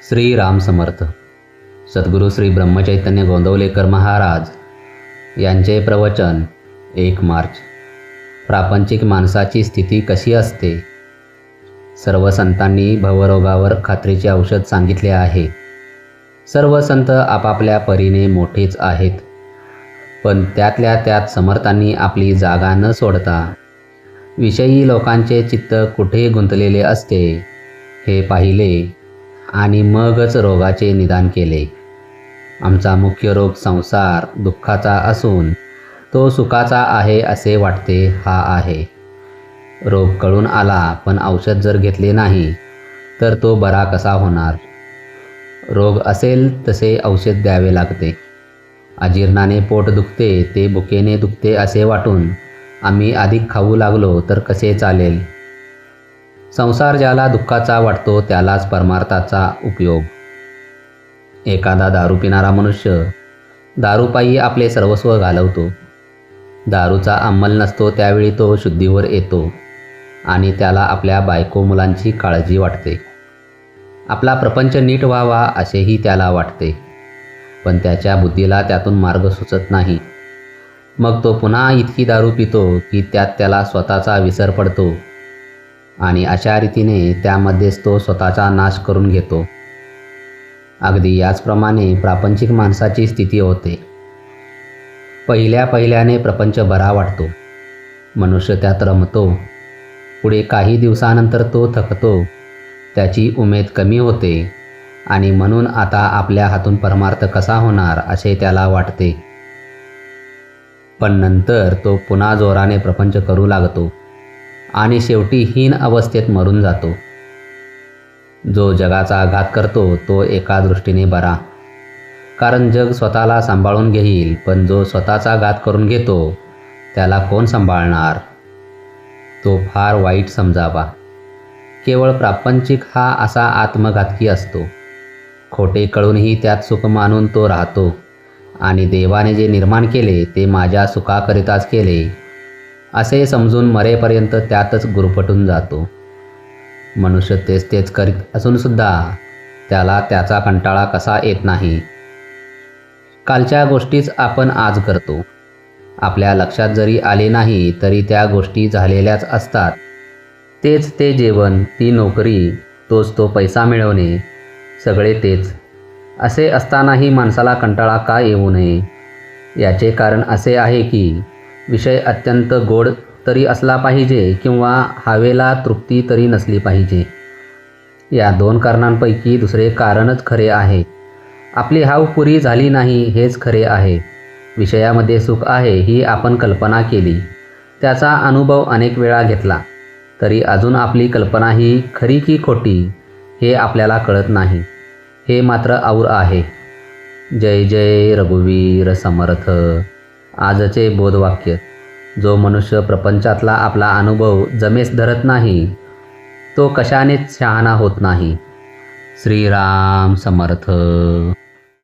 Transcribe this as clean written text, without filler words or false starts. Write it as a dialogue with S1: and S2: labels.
S1: श्री राम समर्थ. सद्गुरू श्री ब्रह्मचैतन्य गोंदवलेकर महाराज यांचे प्रवचन 1 मार्च. प्रापंचिक माणसाची स्थिती कशी असते? सर्व संतांनी भवरोगावर खात्रीचे औषध सांगितले आहे. सर्व संत आपापल्या परीने मोठेच आहेत, पण त्यातल्या त्यात समर्थांनी आपली जागा न सोडता विषयी लोकांचे चित्त कुठे गुंतलेले असते हे पाहिले आणि मगच रोगाचे निदान केले. आमचा मुख्य रोग संसार दुःखाचा असून तो सुखाचा आहे असे वाटते हा आहे. रोग कळून आला पण औषध जर घेतले नाही तर तो बरा कसा होणार? रोग असेल तसे औषध द्यावे लागते. अजीर्णाने पोट दुखते ते भुकेने दुखते असे वाटून आम्ही अधिक खाऊ लागलो तर कसे चालेल? संसार ज्याला दुःखाचा वाटतो त्यालाच परमार्थाचा उपयोग. एखादा दारू पिणारा मनुष्य दारूपायी आपले सर्वस्व घालवतो. दारूचा अंमल नसतो त्यावेळी तो शुद्धीवर येतो आणि त्याला आपल्या बायको मुलांची काळजी वाटते. आपला प्रपंच नीट व्हावा असेही त्याला वाटते, पण त्याच्या बुद्धीला त्यातून मार्ग सुचत नाही. मग तो पुन्हा इतकी दारू पितो की त्यात त्याला स्वतःचा विसर पडतो आणि अशा रीतीने त्यामध्येच तो स्वतःचा नाश करून घेतो. अगदी याचप्रमाणे प्रापंचिक माणसाची स्थिती होते. पहिल्याने प्रपंच बरा वाटतो. मनुष्य त्यात रमतो. पुढे काही दिवसानंतर तो थकतो. त्याची उमेद कमी होते आणि म्हणून आता आपल्या हातून परमार्थ कसा होणार असे त्याला वाटते. पण नंतर तो पुन्हा जोराने प्रपंच करू लागतो आणि शेवटी हीन अवस्थेत मरून जातो. जो जगाचा घात करतो तो एका दृष्टीने बरा, कारण जग स्वतःला सांभाळून घेईल, पण जो स्वतःचा घात करून घेतो त्याला कोण सांभाळणार? तो फार वाईट समजावा. केवळ प्रापंचिक हा असा आत्मघातकी असतो. खोटे कळूनही त्यात सुख मानून तो राहतो आणि देवाने जे निर्माण केले ते माझ्या सुखाकरिताच केले असे समजून मरेपर्यंत त्यातच गुरफटून जातो. मनुष्य तेच करीत असूनसुद्धा त्याला त्याचा कंटाळा कसा येत नाही? कालच्या गोष्टीच आपण आज करतो. आपल्या लक्षात जरी आले नाही तरी त्या गोष्टी झालेल्याच असतात. तेच ते जेवण, ती नोकरी, तोच तो पैसा मिळवणे, सगळे तेच. असे असतानाही माणसाला कंटाळा का येऊ नये? याचे कारण असे आहे की विषय अत्यंत गोड तरी असला पाहिजे किंवा हवेला तृप्ती तरी नसली पाहिजे. या 2 कारणांपैकी दुसरे कारणच खरे आहे. आपली हाव पुरी झाली नाही हेच खरे आहे. विषयामध्ये सुख आहे ही आपण कल्पना केली, त्याचा अनुभव अनेक वेळा घेतला, तरी अजून आपली कल्पना ही खरी की खोटी हे आपल्याला कळत नाही. हे मात्र और आहे. जय जय रघुवीर समर्थ. आजचे बोधवाक्य. जो मनुष्य प्रपंचातला आपला अनुभव जमेस धरत नाही तो कशानेच शहाणा होत नाही. श्रीराम समर्थ.